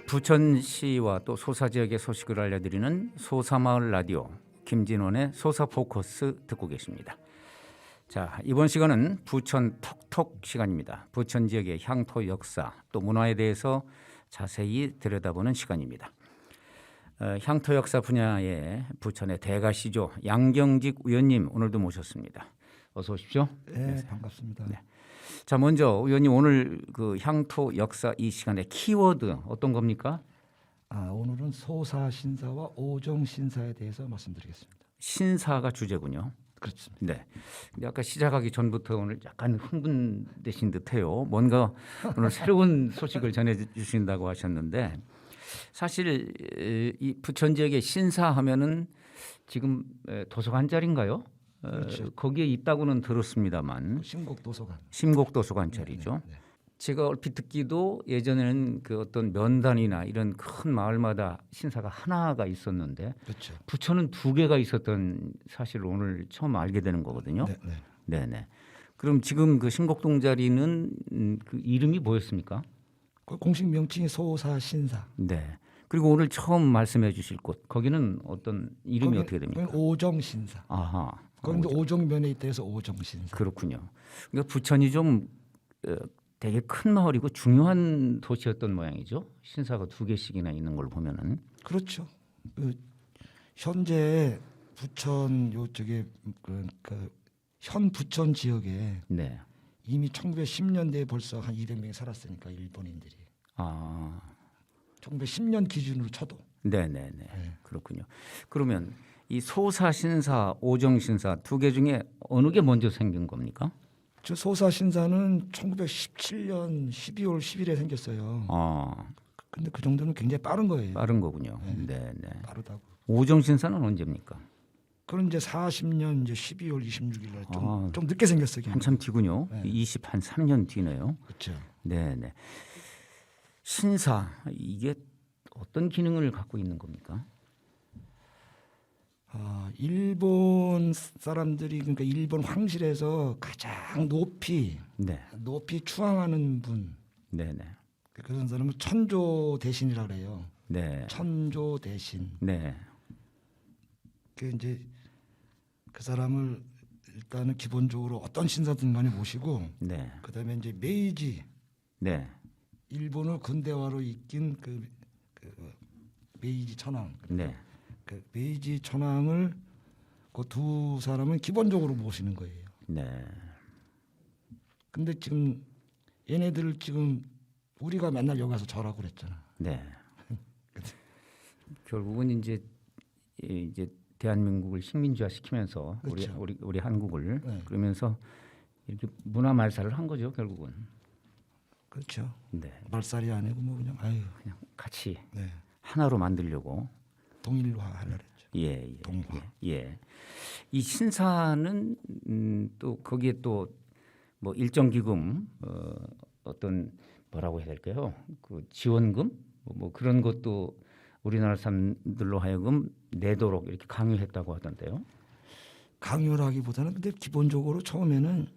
부천시와 또 소사 지역의 소식을 알려드리는 소사마을 라디오 김진원의 소사 포커스 듣고 계십니다. 자, 이번 시간은 부천 톡톡 시간입니다. 부천 지역의 향토 역사 또 문화에 대해서 자세히 들여다보는 시간입니다. 향토 역사 분야의 부천의 대가시죠. 양경직 의원님 오늘도 모셨습니다. 어서 오십시오. 네, 반갑습니다. 네. 자, 먼저 의원님 오늘 그 향토 역사 이 시간의 키워드 어떤 겁니까? 오늘은 소사 신사와 오정 신사에 대해서 말씀드리겠습니다. 신사가 주제군요. 그렇습니다. 네. 근데 아까 시작하기 전부터 오늘 약간 흥분되신 듯해요. 뭔가 오늘 새로운 소식을 전해주신다고 하셨는데 사실 이 부천 지역의 신사하면은 지금 도서관 자리인가요? 그렇죠. 거기에 있다고는 들었습니다만 신곡도서관. 심곡도서관 자리죠. 네. 제가 얼핏 듣기도 예전에는 그 어떤 면단이나 이런 큰 마을마다 신사가 하나가 있었는데 그렇죠. 부천은 두 개가 있었던 사실을 오늘 처음 알게 되는 거거든요. 네, 네. 네네. 그럼 지금 그 신곡동 자리는 그 이름이 뭐였습니까? 그 공식 명칭이 소사 신사. 네. 그리고 오늘 처음 말씀해 주실 곳 거기는 어떤 이름이 어떻게 됩니까? 오정 신사. 아하. 그런데 오정면에 있다 해서 오정 신사. 그렇군요. 그러니까 부천이 좀 되게 큰 마을이고 중요한 도시였던 모양이죠. 신사가 두 개씩이나 있는 걸 보면은. 그렇죠. 현재 부천 요쪽에 현 부천 지역에 네. 이미 1910년대에 벌써 한 200명이 살았으니까 일본인들이. 아. 1910년 기준으로 쳐도. 네네네. 네. 그렇군요. 그러면 이 소사 신사, 오정 신사 두 개 중에 어느 게 먼저 생긴 겁니까? 저 소사 신사는 1917년 12월 10일에 생겼어요. 아, 근데 그 정도는 굉장히 빠른 거예요. 빠른 거군요. 네. 네네. 빠르다고. 오정 신사는 언제입니까? 그럼 이제 40년 이제 12월 26일 날 아. 좀 늦게 생겼어요. 한참 뒤군요. 네. 23년 뒤네요. 그렇죠. 네네. 신사 이게 어떤 기능을 갖고 있는 겁니까? 일본 사람들이 그러니까 일본 황실에서 가장 높이 네. 추앙하는 분. 네네. 그런 사람은 천조 대신이라 그래요. 네. 천조 대신. 네. 그 이제 그 사람을 일단은 기본적으로 어떤 신사든 간에 모시고 네. 그다음에 이제 메이지 네. 일본을 근대화로 이끈 그 메이지 천황. 네. 그 메이지 천황을 그 두 사람은 기본적으로 모시는 거예요. 네. 근데 지금 얘네들 지금 우리가 맨날 여기 가서 절하고 그랬잖아. 네. 결국은 이제 대한민국을 식민지화 시키면서 그렇죠. 우리 한국을 네. 그러면서 이렇게 문화 말살을 한 거죠, 결국은. 그렇죠. 네. 말살이 아니고 뭐 그냥 그냥 같이 네. 하나로 만들려고. 동일화 하려 그랬죠. 예. 동화. 예. 이 신사는 또 거기에 또 뭐 일정 기금 어떤 뭐라고 해야 될까요? 그 지원금 뭐 그런 것도 우리나라 사람들로 하여금 내도록 이렇게 강요했다고 하던데요. 강요라기보다는 근데 기본적으로 처음에는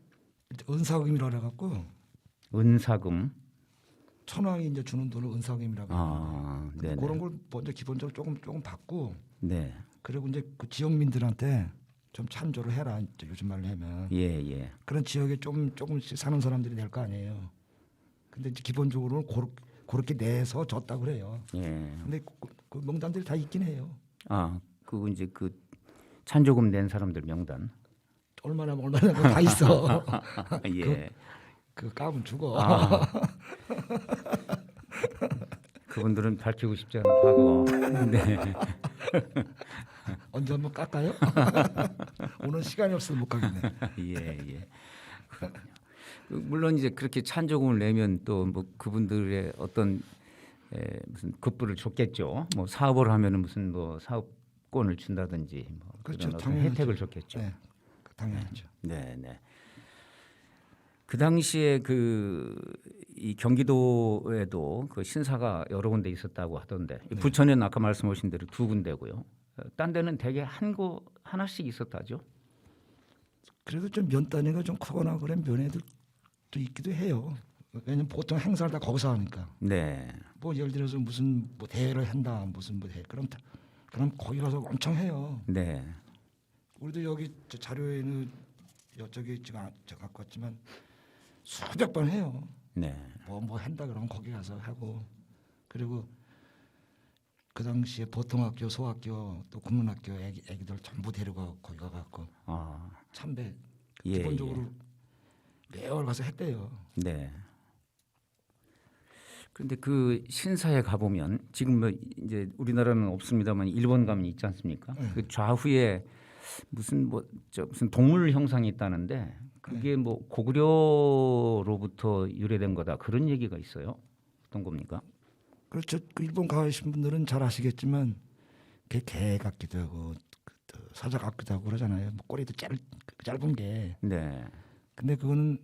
은사금이라 그래갖고 은사금. 천황이 이제 주는 돈을 은사금이라고. 아, 네. 그런 걸 먼저 기본적으로 조금 받고 네. 그리고 이제 그 지역민들한테 좀 찬조를 해라. 이제 요즘 말로 하면 예. 그런 지역에 조금씩 사는 사람들이 될 거 아니에요. 근데 이제 기본적으로 그렇게 내서 줬다 그래요. 예. 근데 그 명단들이 다 있긴 해요. 그거 이제 그 찬조금 낸 사람들 명단. 얼마나 다 있어. 예. 그 까면 죽어. 그분들은 밝히고 싶지 않은 과거. 네. 언제 한번 깎아요? 오늘 시간이 없어서 못 가겠네. 예. 그렇군요. 물론 이제 그렇게 찬조금을 내면 또 뭐 그분들의 어떤 무슨 급부를 줬겠죠. 뭐 사업을 하면은 무슨 뭐 사업권을 준다든지 뭐 그렇죠. 그런 어떤 혜택을 줬겠죠. 네, 당연하죠. 네. 그 당시에 이 경기도에도 그 신사가 여러 군데 있었다고 하던데 네. 부천에는 아까 말씀하신 대로 두 군데고요. 딴 데는 대개 하나씩 있었다죠. 그래도 좀 면 단위가 좀 크거나 그런 면애들도 있기도 해요. 왜냐면 보통 행사를 다 거기서 하니까. 네. 뭐 예를 들어서 무슨 뭐 대회를 한다, 무슨 뭐 대회, 그럼 거기 가서 엄청 해요. 네. 우리도 여기 저 자료에는 여쪽에 지금 저 갖고 왔지만 수백 번 해요. 네. 뭐 한다 그러면 거기 가서 하고, 그리고 그 당시에 보통학교, 소학교, 또 국민학교 애기들 전부 데리고 거기 가갖고 아. 참배 예, 기본적으로 매월 가서 했대요. 네. 그런데 그 신사에 가보면 지금 뭐 이제 우리나라는 없습니다만 일본 가면 있지 않습니까? 네. 그 좌후에 무슨 무슨 동물 형상이 있다는데 그게 뭐 고구려로부터 유래된 거다 그런 얘기가 있어요. 어떤 겁니까? 그렇죠. 그 일본 가신 분들은 잘 아시겠지만 개 같기도 하고 또 사자 같기도 하고 그러잖아요. 뭐 꼬리도 짧은 게. 네. 근데 그거는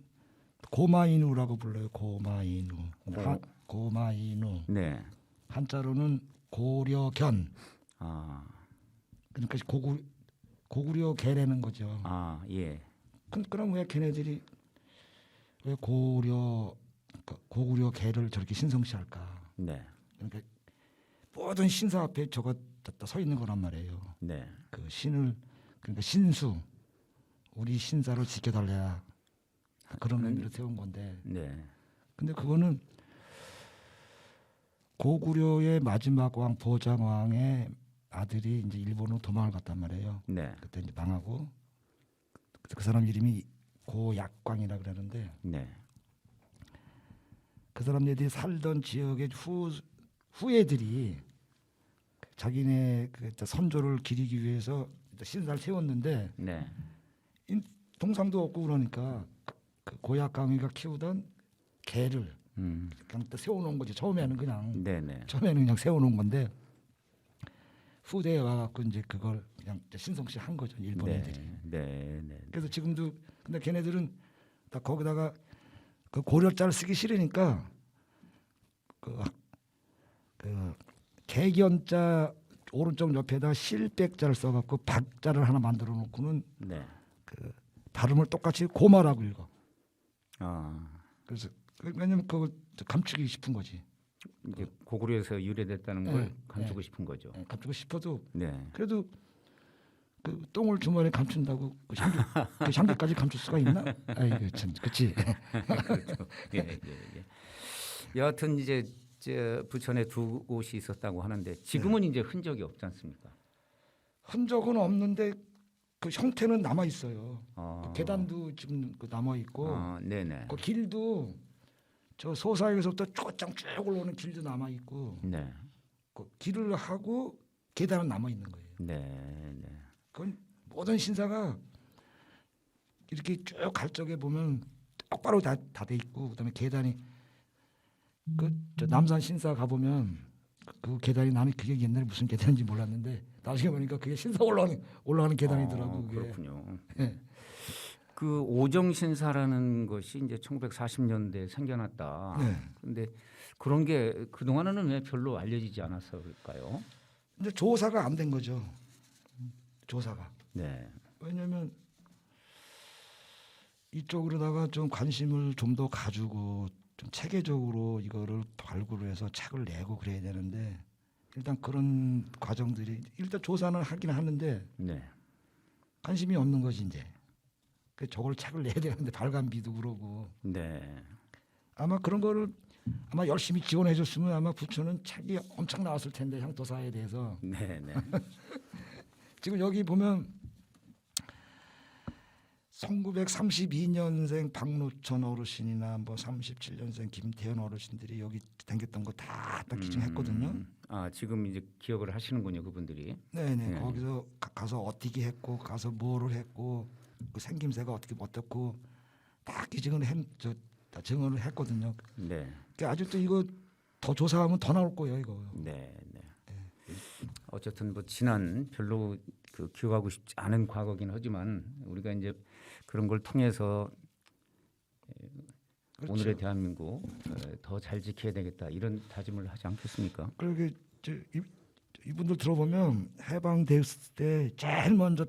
고마이누라고 불러요. 고마이누. 고- 고마이누. 네. 한자로는 고려견. 아. 그러니까 고구려 개라는 거죠. 아, 예. 그럼 왜 걔네들이 왜 고구려 개를 저렇게 신성시할까? 네. 그러니까 모든 신사 앞에 저거 서 있는 거란 말이에요. 네. 그 신을, 그러니까 신수, 우리 신사를 지켜달래야 그런 의미로 세운 건데. 네. 근데 그거는 고구려의 마지막 왕 보장왕의 아들이 이제 일본으로 도망을 갔단 말이에요. 네. 그때 이제 망하고, 그 사람 이름이 고약광이라 그러는데, 네. 그 사람들이 살던 지역의 후예들이 자기네 그 선조를 기리기 위해서 신사를 세웠는데 네. 동상도 없고 그러니까 그 고약광이가 키우던 개를 그냥 또 세워놓은 거지. 처음에는 그냥 세워놓은 건데 후대에 와갖고 이제 그걸 그냥 신성시 한 거죠, 일본인들이. 네. 네. 그래서 지금도 근데 걔네들은 다 거기다가 그 고려자를 쓰기 싫으니까 그 개견자 오른쪽 옆에다 실백자를 써갖고 박자를 하나 만들어 놓고는 네. 그 발음을 똑같이 고마라고 읽어. 아. 그래서 왜냐면 그걸 감추기 싶은 거지. 이제 고구려에서 유래됐다는 걸 네, 감추고 네. 싶은 거죠. 감추고 싶어도 네. 그래도 그 똥을 주머니에 감춘다고 그 향기까지 감출 수가 있나? 아이고 참, 그렇지. 그렇죠. 예, 예, 예. 여하튼 이제 부천에 두 곳이 있었다고 하는데 지금은 이제 흔적이 없지 않습니까? 흔적은 없는데 그 형태는 남아 있어요. 아. 그 계단도 지금 그 남아 있고, 아, 네네. 그 길도 저 소사에서부터 쭉쭉 올라오는 길도 남아 있고, 네. 그 길을 하고 계단은 남아 있는 거예요. 네. 네. 그건 모든 신사가 이렇게 쭉 갈 적에 보면 똑바로 다 돼 있고, 그다음에 계단이 저 남산 신사 가 보면 그 계단이, 나는 그게 옛날에 무슨 계단인지 몰랐는데 나중에 보니까 그게 신사 올라가는 계단이더라고. 그게. 그렇군요. 예. 그 오정신사라는 것이 이제 1940년대에 생겨났다. 네. 근데 그런 게 그동안은 왜 별로 알려지지 않았을까요? 근데 조사가 안 된 거죠. 조사가. 네. 왜냐면 이쪽으로다가 좀 관심을 좀 더 가지고 좀 체계적으로 이거를 발굴해서 책을 내고 그래야 되는데, 일단 그런 과정들이 일단 조사는 하긴 하는데 네. 관심이 없는 거지 이제. 그 저걸 책을 내야 되는데 발간비도 그러고. 네. 아마 그런 거를 아마 열심히 지원해 줬으면 아마 부천은 책이 엄청 나왔을 텐데, 향토사에 대해서. 네. 네. 지금 여기 보면 1932년생 박노천 어르신이나 뭐 37년생 김태현 어르신들이 여기 댕겼던 거 다 기증했거든요. 아, 지금 이제 기억을 하시는군요, 그분들이. 네네. 네. 거기서 가서 어떻게 했고, 가서 뭐를 했고, 그 생김새가 어떻고 다 다 증언을 했거든요. 네. 그러니까 아직도 이거 더 조사하면 더 나올 거예요, 이거. 네. 네. 어쨌든 뭐 지난 별로 그 기억하고 싶지 않은 과거긴 하지만 우리가 이제 그런 걸 통해서 그렇죠. 오늘의 대한민국 더 잘 지켜야 되겠다 이런 다짐을 하지 않겠습니까? 그러게 이분들 들어보면 해방됐을 때 제일 먼저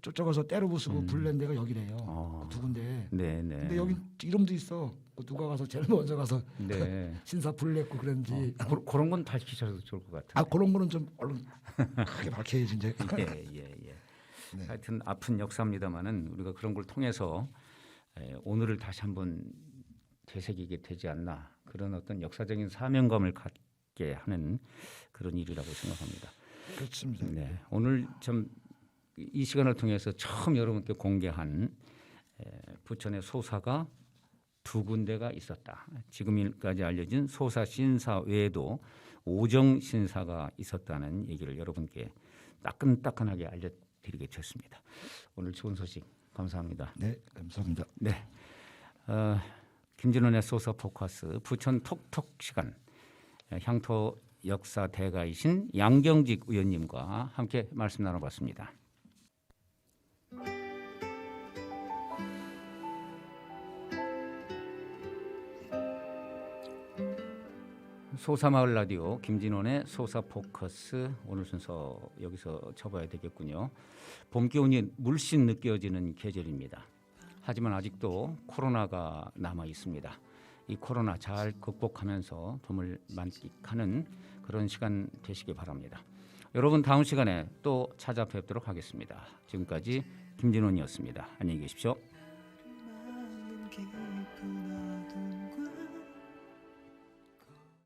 쫓아가서 때려 부수고 불낸 데가 여기래요. 두 군데. 네, 네. 근데 여기 이름도 있어. 누가 가서 제일 먼저 가서 네. 신사 불냈고 그런지. 그런 건 밝히셔도 좋을 것 같아요. 아 그런 거는 좀 얼른 크게 밝혀야지 이제. 예. 하여튼 아픈 역사입니다만은 우리가 그런 걸 통해서 오늘을 다시 한번 되새기게 되지 않나 그런 어떤 역사적인 사명감을 갖게 하는 그런 일이라고 생각합니다. 그렇습니다. 네, 오늘 좀 이 시간을 통해서 처음 여러분께 공개한 부천의 소사가 두 군데가 있었다. 지금까지 알려진 소사 신사 외에도 오정 신사가 있었다는 얘기를 여러분께 따끈따끈하게 알려드리게 됐습니다. 오늘 좋은 소식 감사합니다. 네, 감사합니다. 네, 김진원의 소사 포커스 부천 톡톡 시간 향토 역사 대가이신 양경직 의원님과 함께 말씀 나눠봤습니다. 소사마을 라디오 김진원의 소사 포커스 오늘 순서 여기서 접어야 되겠군요. 봄 기온이 물씬 느껴지는 계절입니다. 하지만 아직도 코로나가 남아 있습니다. 이 코로나 잘 극복하면서 봄을 만끽하는 그런 시간 되시기 바랍니다. 여러분 다음 시간에 또 찾아뵙도록 하겠습니다. 지금까지 김진원이었습니다. 안녕히 계십시오.